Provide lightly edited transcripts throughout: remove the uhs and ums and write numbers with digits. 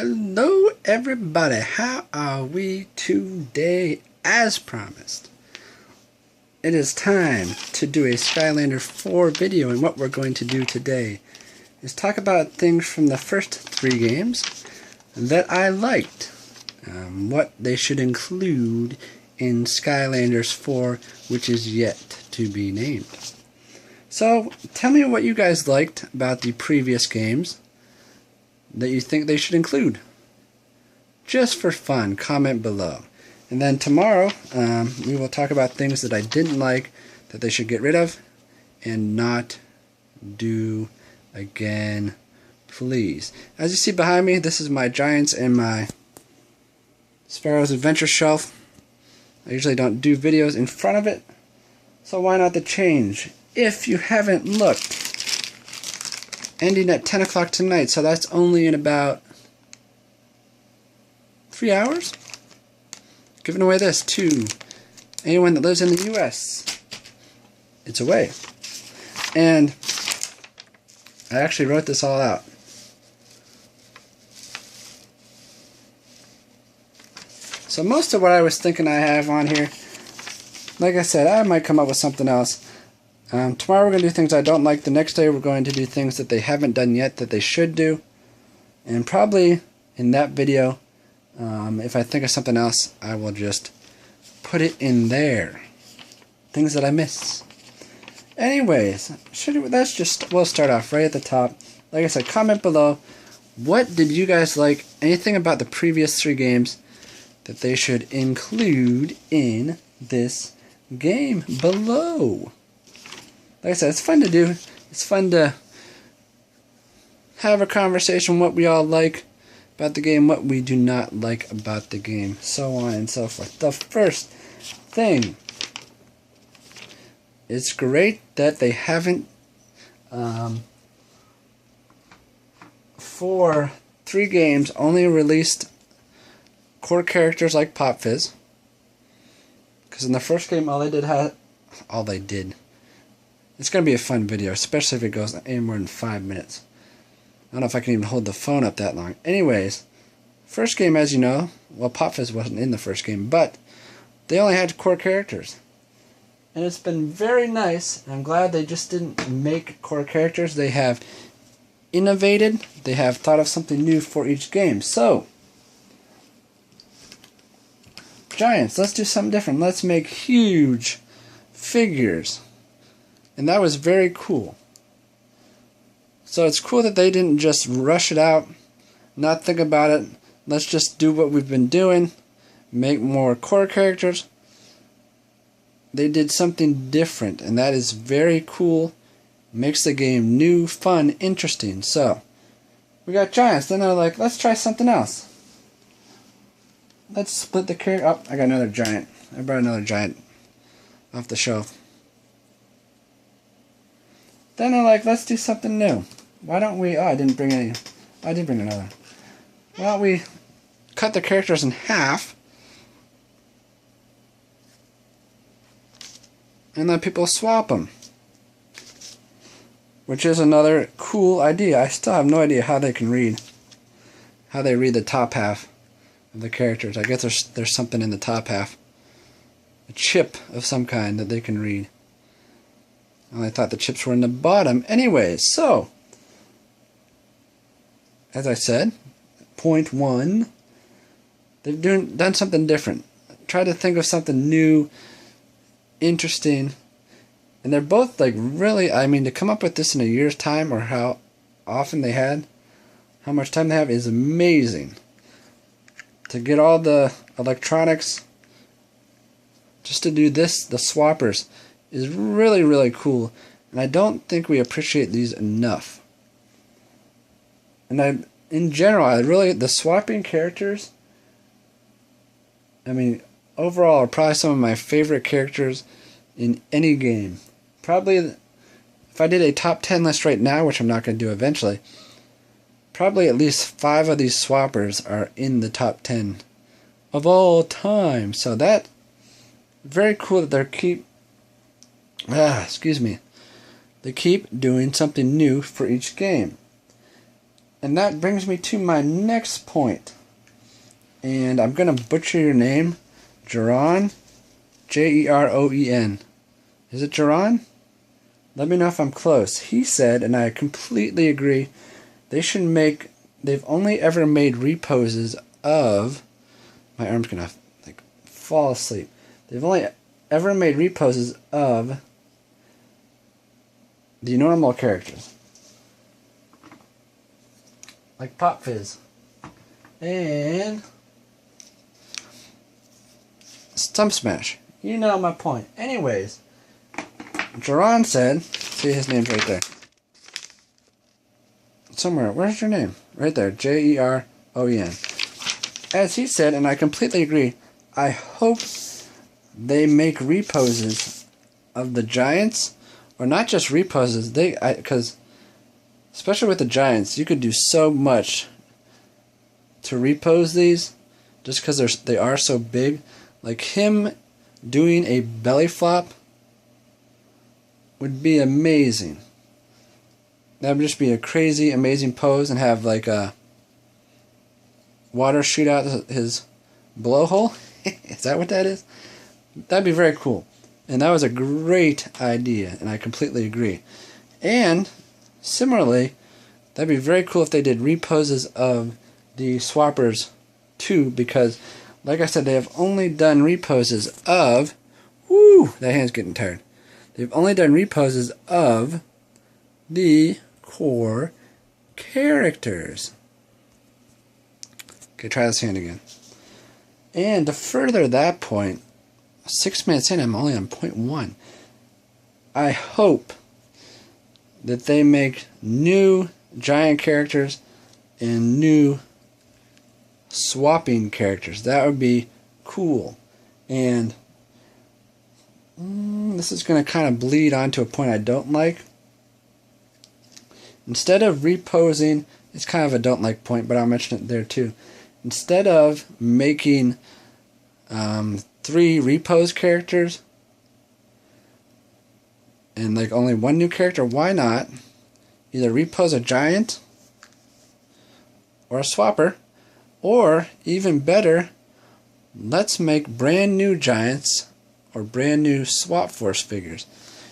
Hello everybody, how are we today? As promised, it is time to do a Skylanders 4 video, and what we're going to do today is talk about things from the first 3 games that I liked, what they should include in Skylanders 4, which is yet to be named. So, tell me what you guys liked about the previous games that you think they should include. Just for fun, comment below. And then tomorrow, we will talk about things that I didn't like that they should get rid of and not do again, please. As you see behind me, this is my Giants and my Sparrow's Adventure shelf. I usually don't do videos in front of it, so why not the change? If you haven't looked, ending at 10 o'clock tonight, so that's only in about 3 hours. Giving away this to anyone that lives in the US. It's away. And I actually wrote this all out. So most of what I was thinking I have on here, like I said, I might come up with something else. Tomorrow we're going to do things I don't like. The next day we're going to do things that they haven't done yet that they should do. And probably in that video, if I think of something else, I will just put it in there. Things that I miss. Anyways, we'll start off right at the top. Like I said, comment below. What did you guys like? Anything about the previous 3 games that they should include in this game below? Like I said, it's fun to do. It's fun to have a conversation what we all like about the game, what we do not like about the game, so on and so forth. The first thing, it's great that they haven't, for 3 games, only released core characters like Pop Fizz. Because in the first game, it's going to be a fun video, especially if it goes any more than 5 minutes. I don't know if I can even hold the phone up that long. Anyways, first game, as you know, well, Pop Fizz wasn't in the first game, but they only had core characters. And it's been very nice, and I'm glad they just didn't make core characters. They have innovated, they have thought of something new for each game. So, Giants, let's do something different. Let's make huge figures. And that was very cool. So it's cool that they didn't just rush it out, not think about it. Let's just do what we've been doing, make more core characters. They did something different, and that is very cool. Makes the game new, fun, interesting. So, we got Giants. Then they're like, let's try something else. Let's split the character. Oh, I got another Giant. I brought another Giant off the shelf. Then they're like, let's do something new. Why don't we... Oh, I didn't bring any... I did bring another. Why don't we cut the characters in half and let people swap them? Which is another cool idea. I still have no idea how they can read. How they read the top half of the characters. I guess there's something in the top half. A chip of some kind that they can read. I thought the chips were in the bottom. Anyways, so, as I said, point 1, they've done something different. Try to think of something new, interesting, and they're both like really, I mean, to come up with this in a year's time, or how often they had, how much time they have, is amazing. To get all the electronics, just to do this, the swappers, is really, really cool, and I don't think we appreciate these enough. And in general, the swapping characters, I mean, overall, are probably some of my favorite characters in any game. Probably, if I did a top 10 list right now, which I'm not going to do eventually, probably at least 5 of these swappers are in the top 10 of all time. So that, very cool that they keep doing something new for each game. And that brings me to my next point. And I'm going to butcher your name. Jeroen. Jeroen. Is it Jeroen? Let me know if I'm close. He said, and I completely agree, they've only ever made reposes of, my arm's going to fall asleep. They've only ever made reposes of the normal characters. Like Pop Fizz. And Stump Smash. You know my point. Anyways, Jeroen said, see his name's right there. Somewhere, where's your name? Right there, Jeroen. As he said, and I completely agree, I hope they make reposes of the Giants, or not just reposes, because especially with the Giants, you could do so much to repose these, just because they are so big. Like him doing a belly flop would be amazing. That would just be a crazy, amazing pose, and have like a water shoot out his blowhole. Is that what that is? That'd be very cool. And that was a great idea, and I completely agree. And similarly, that'd be very cool if they did reposes of the Swappers too, because like I said, they have only done reposes of, woo, that hand's getting tired. They've only done reposes of the core characters. Okay, try this hand again. And to further that point, 6 minutes in, I'm only on point 1. I hope that they make new giant characters and new swapping characters. That would be cool. And this is going to kind of bleed onto a point I don't like. Instead of reposing, it's kind of a don't like point, but I'll mention it there too. Instead of making 3 repose characters and like only 1 new character, why not either repose a giant or a swapper, or even better, let's make brand new giants or brand new Swap Force figures.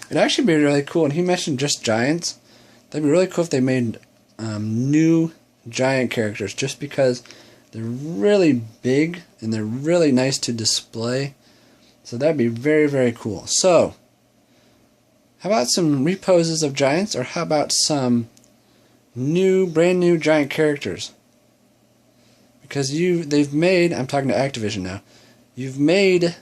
It'd actually be really cool, and he mentioned just giants. That'd be really cool if they made new giant characters, just because they're really big and they're really nice to display. So that'd be very, very cool. So, how about some reposes of giants, or how about some brand new giant characters? Because they've made, I'm talking to Activision now, you've made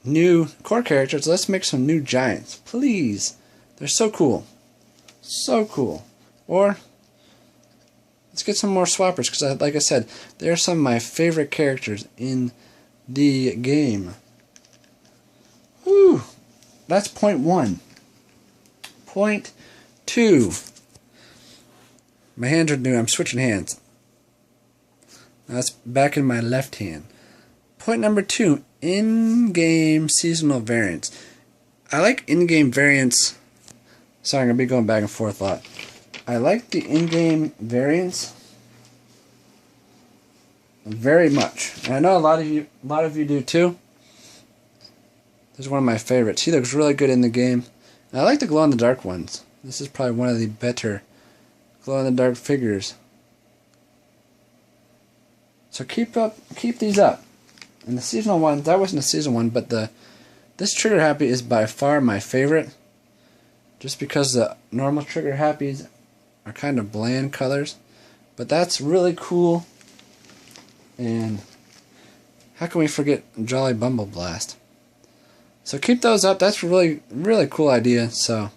new core characters, let's make some new giants. Please. They're so cool. So cool. Or let's get some more swappers, because like I said, they're some of my favorite characters in the game. Whew. That's point 1. Point 2. My hands are new. I'm switching hands. Now it's back in my left hand. Point number 2. In-game seasonal variants. I like in-game variants. Sorry, I'm going to be going back and forth a lot. I like the in-game variants very much. And I know a lot of you do too. This is one of my favorites. He looks really good in the game. And I like the glow-in-the-dark ones. This is probably one of the better glow-in-the-dark figures. So keep these up. And the seasonal one, that wasn't a season one, but this Trigger Happy is by far my favorite. Just because the normal Trigger Happies are kind of bland colors. But that's really cool. And how can we forget Jolly Bumble Blast? So keep those up. That's a really, really cool idea. So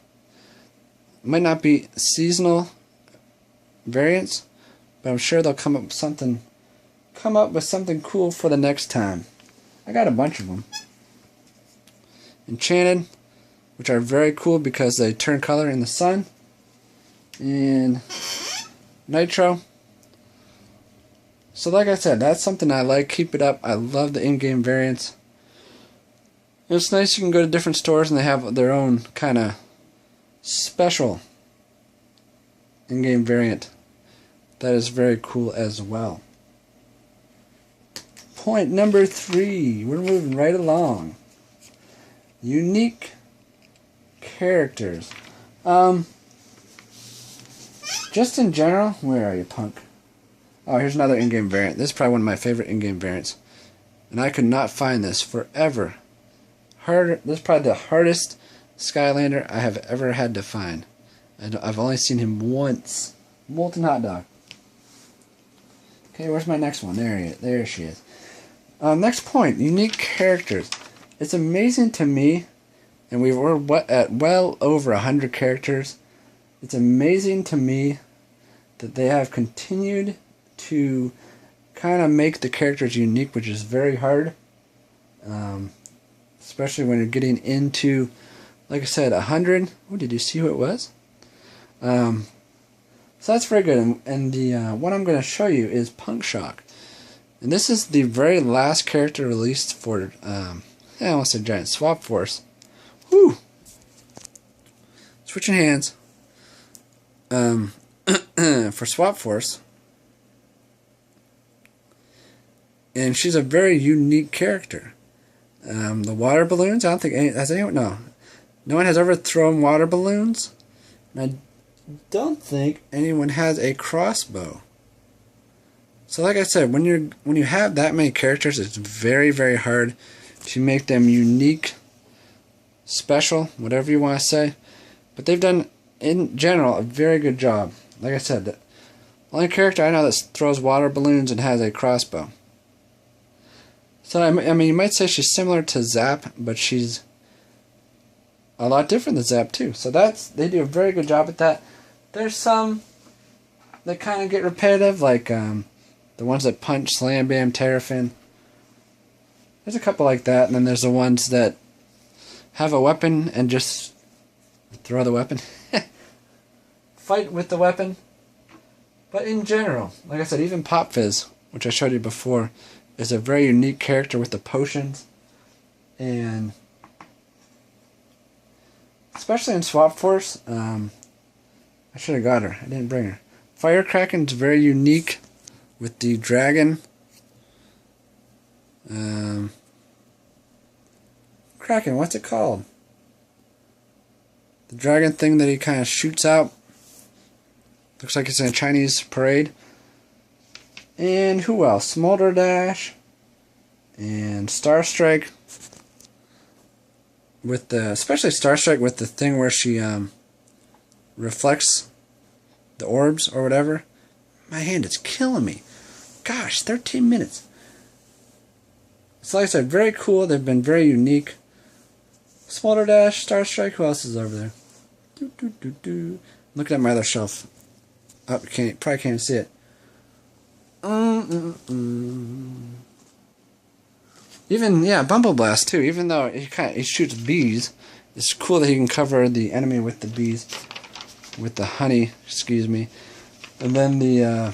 it might not be seasonal variants, but I'm sure they'll come up with something cool for the next time. I got a bunch of them. Enchanted, which are very cool because they turn color in the sun. And Nitro. So like I said, that's something I like. Keep it up. I love the in-game variants. It's nice you can go to different stores and they have their own kind of special in-game variant. That is very cool as well. Point number 3. We're moving right along. Unique characters. Just in general, where are you, punk? Oh, here's another in-game variant. This is probably one of my favorite in-game variants. And I could not find this forever. This is probably the hardest Skylander I have ever had to find. I've only seen him once. Molten hot dog. Okay, where's my next one? There she is. Next point, unique characters. It's amazing to me, and we're at well over 100 characters. It's amazing to me that they have continued to kind of make the characters unique, which is very hard. Especially when you're getting into, like I said, 100. Oh, did you see who it was? So that's very good. And the one I'm going to show you is Punk Shock. And this is the very last character released for, I almost said Giant Swap Force. Woo! Switching hands. For Swap Force. And she's a very unique character. The water balloons, I don't think has anyone, no one has ever thrown water balloons. And I don't think anyone has a crossbow. So like I said, when you have that many characters, it's very, very hard to make them unique, special, whatever you want to say. But they've done, in general, a very good job. Like I said, the only character I know that throws water balloons and has a crossbow. So I mean, you might say she's similar to Zap, but she's a lot different than Zap too. So they do a very good job at that. There's some that kind of get repetitive, like the ones that punch, Slam Bam, Terrafin. There's a couple like that, and then there's the ones that have a weapon and just throw the weapon. Fight with the weapon. But in general, like I said, even Pop Fizz, which I showed you before, is a very unique character with the potions. And especially in Swap Force, I should have got her. I didn't bring her. Firecracken's very unique with the dragon. Kraken, what's it called? The dragon thing that he kind of shoots out. Looks like it's in a Chinese parade. And who else? Smolder Dash and Starstrike. With the, especially Starstrike with the thing where she reflects the orbs or whatever. My hand is killing me. Gosh, 13 minutes. So like I said, very cool. They've been very unique. Smolder Dash, Starstrike. Who else is over there? Looking at my other shelf. Oh, probably can't see it. Even, yeah, Bumble Blast too. Even though he shoots bees, it's cool that he can cover the enemy with the bees, with the honey. Excuse me, and then the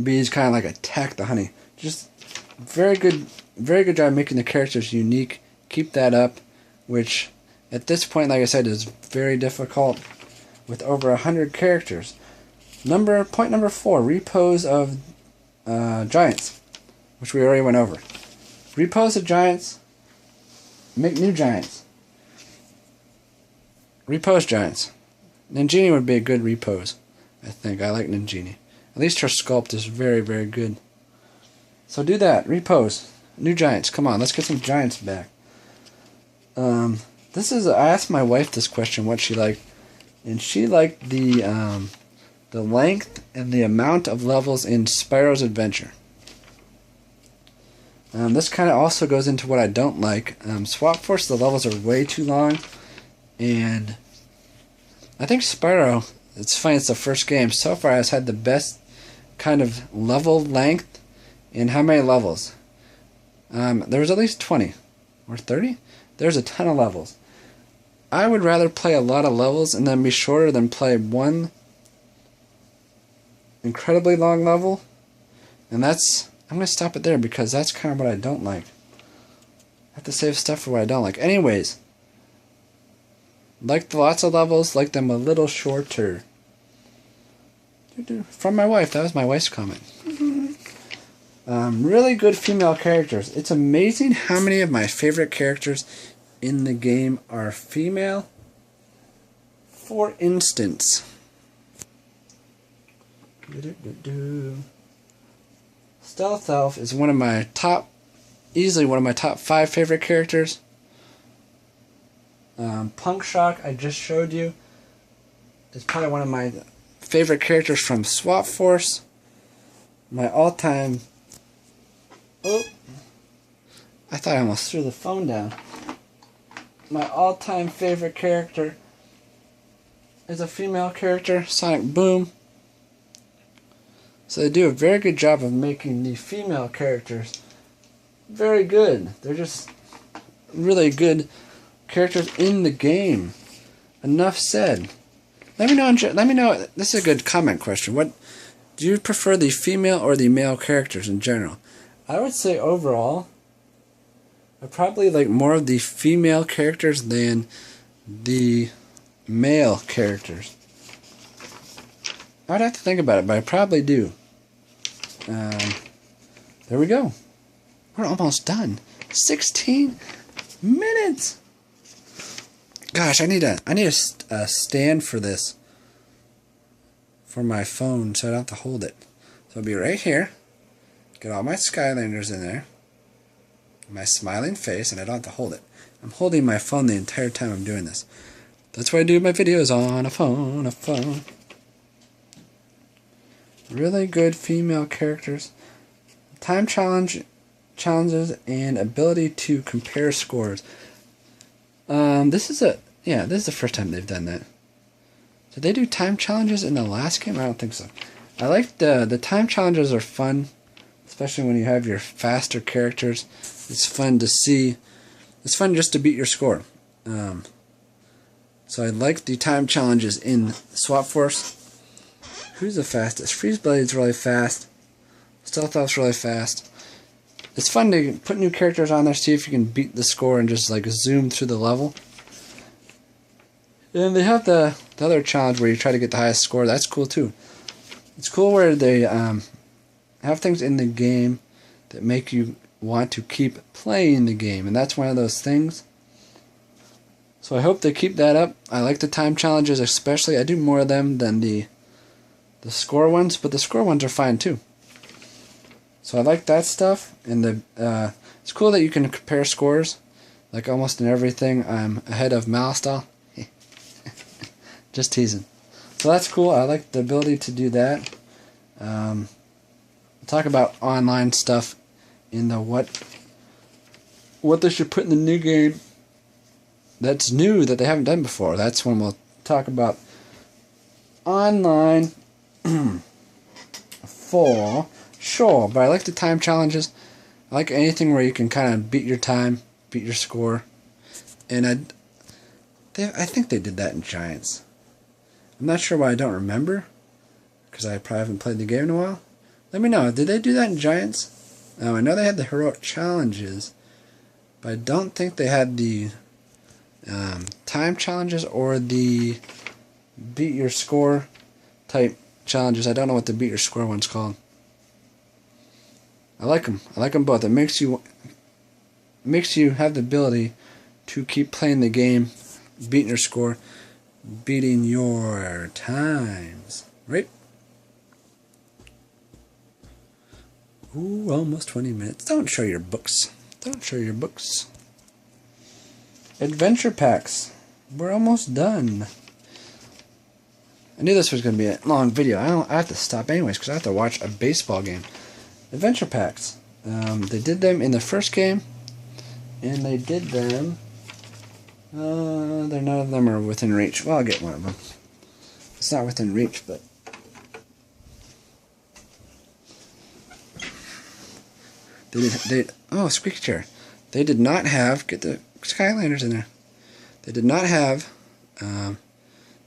bees kind of like attack the honey. Just very good job making the characters unique. Keep that up, which at this point, like I said, is very difficult with over 100 characters. Point number 4, repose of giants, which we already went over. Repose of giants, make new giants. Repose giants. Ninjini would be a good repose, I think. I like Ninjini. At least her sculpt is very, very good. So do that. Repose. New giants. Come on, let's get some giants back. I asked my wife this question, what she liked, and she liked the length and the amount of levels in Spyro's Adventure. This kind of also goes into what I don't like. Swap Force, the levels are way too long, and I think Spyro, it's funny, it's the first game so far has had the best kind of level length. In how many levels? There was at least 20 or 30. There's a ton of levels. I would rather play a lot of levels and then be shorter than play one incredibly long level. And I'm going to stop it there because that's kind of what I don't like. I have to save stuff for what I don't like. Anyways, like lots of levels, like them a little shorter. From my wife. That was my wife's comment. Really good female characters. It's amazing how many of my favorite characters in the game are female. For instance, Stealth Elf is easily one of my top 5 favorite characters. Punk Shock, I just showed you, is probably one of my favorite characters from Swap Force. My all-time... Oh, I thought I almost threw the phone down. My all-time favorite character is a female character, Sonic Boom. So they do a very good job of making the female characters very good. They're just really good characters in the game. Enough said. Let me know. This is a good comment question. What do you prefer, the female or the male characters in general? I would say overall, I probably like more of the female characters than the male characters. I'd have to think about it, but I probably do. There we go. We're almost done. 16 minutes. Gosh, I need a stand for this, for my phone, so I don't have to hold it. So I'll be right here. Get all my Skylanders in there. My smiling face, and I don't have to hold it. I'm holding my phone the entire time I'm doing this. That's why I do my videos on a phone. Really good female characters. Time challenges and ability to compare scores. This is the first time they've done that. Did they do time challenges in the last game? I don't think so. I like the time challenges are fun, especially when you have your faster characters. It's fun to see. It's fun just to beat your score. So I like the time challenges in Swap Force. Who's the fastest? Freeze Blade's really fast. Stealth Elf's really fast. It's fun to put new characters on there, see if you can beat the score and just like zoom through the level. And they have the other challenge where you try to get the highest score. That's cool too. It's cool where they have things in the game that make you want to keep playing the game, and that's one of those things. So I hope they keep that up. I like the time challenges especially. I do more of them than the score ones, but the score ones are fine too. So I like that stuff, and it's cool that you can compare scores. Like almost in everything, I'm ahead of Malstal. Just teasing. So that's cool. I like the ability to do that. We'll talk about online stuff in the what they should put in the new game that's new that they haven't done before. That's when we'll talk about online for sure. But I like the time challenges. I like anything where you can kind of beat your time, beat your score. And I think they did that in Giants. I'm not sure why I don't remember, because I probably haven't played the game in a while. Let me know. Did they do that in Giants? I know they had the heroic challenges, but I don't think they had the time challenges or the beat your score type challenges. I don't know what the beat your score one's called. I like them. I like them both. It makes you have the ability to keep playing the game, beating your score, beating your times. Right? Ooh, almost 20 minutes. Don't show your books. Don't show your books. Adventure packs. We're almost done. I knew this was going to be a long video. I have to stop anyways because I have to watch a baseball game. Adventure packs. They did them in the first game, and they did them. None of them are within reach. Well, I'll get one of them. It's not within reach, but oh, squeaky chair. They did not have, get the Skylanders in there. They did not have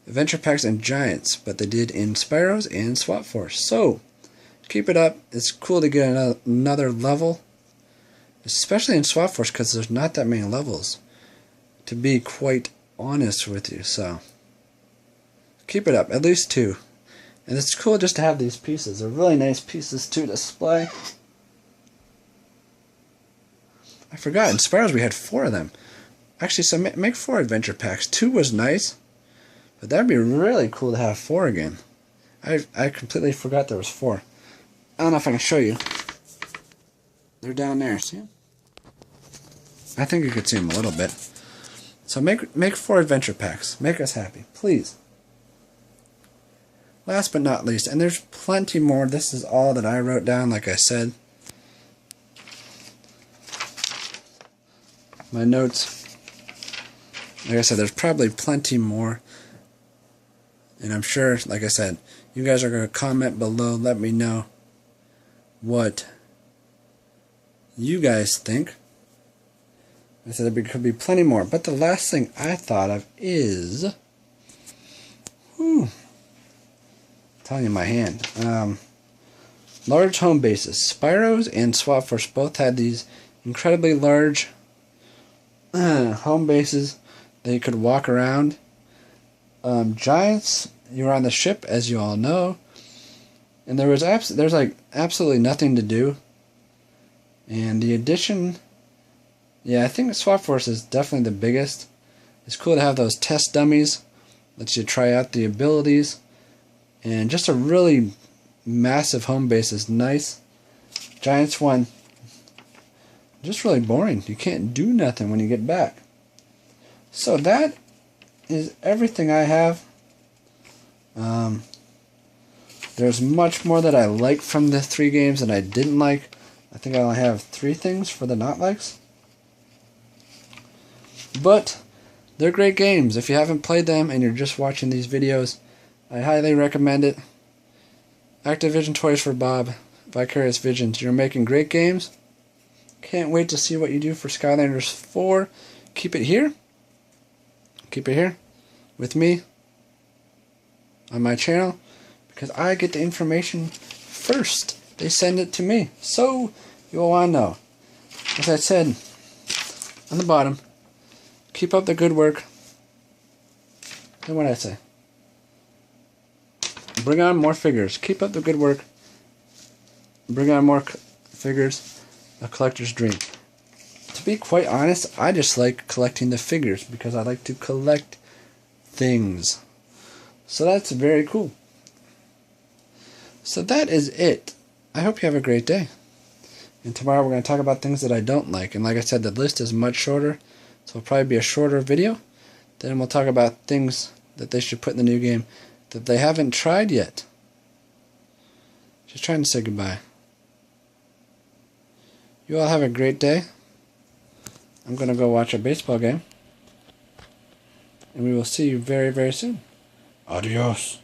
adventure packs and Giants, but they did in Spyros and Swap Force. So keep it up. It's cool to get another level, especially in Swap Force because there's not that many levels, to be quite honest with you. So keep it up, at least 2. And it's cool just to have these pieces. They're really nice pieces to display. I forgot, in Spirals we had 4 of them. Actually, so make 4 adventure packs. 2 was nice, but that'd be really cool to have 4 again. I completely forgot there was 4. I don't know if I can show you. They're down there, see them? I think you could see them a little bit. So make 4 adventure packs. Make us happy, please. Last but not least, and there's plenty more. This is all that I wrote down, like I said. My notes. Like I said, there's probably plenty more. And I'm sure, like I said, you guys are going to comment below. Let me know what you guys think. I said there could be plenty more. But the last thing I thought of is... I'm telling you my hand. Large home bases. Spyros and Swap Force both had these incredibly large home bases that you could walk around. Giants, you were on the ship, as you all know, and there's like absolutely nothing to do. And the addition, yeah, I think Swap Force is definitely the biggest. It's cool to have those test dummies, lets you try out the abilities, and just a really massive home base is nice. Giants one, just really boring. You can't do nothing when you get back. So that is everything I have. There's much more that I like from the 3 games that I didn't like. I think I only have 3 things for the not likes. But they're great games. If you haven't played them and you're just watching these videos, I highly recommend it. Activision Toys for Bob, Vicarious Visions. You're making great games. Can't wait to see what you do for Skylanders 4. Keep it here. Keep it here with me on my channel, because I get the information first. They send it to me, so you'll want to know. As I said on the bottom, keep up the good work. And what did I say? Bring on more figures. Keep up the good work. Bring on more figures. A collector's dream. To be quite honest, I just like collecting the figures because I like to collect things. So that's very cool. So that is it. I hope you have a great day. And tomorrow we're going to talk about things that I don't like. And like I said, the list is much shorter, so it'll probably be a shorter video. Then we'll talk about things that they should put in the new game that they haven't tried yet. Just trying to say goodbye. You all have a great day. I'm going to go watch a baseball game. And we will see you very, very soon. Adios.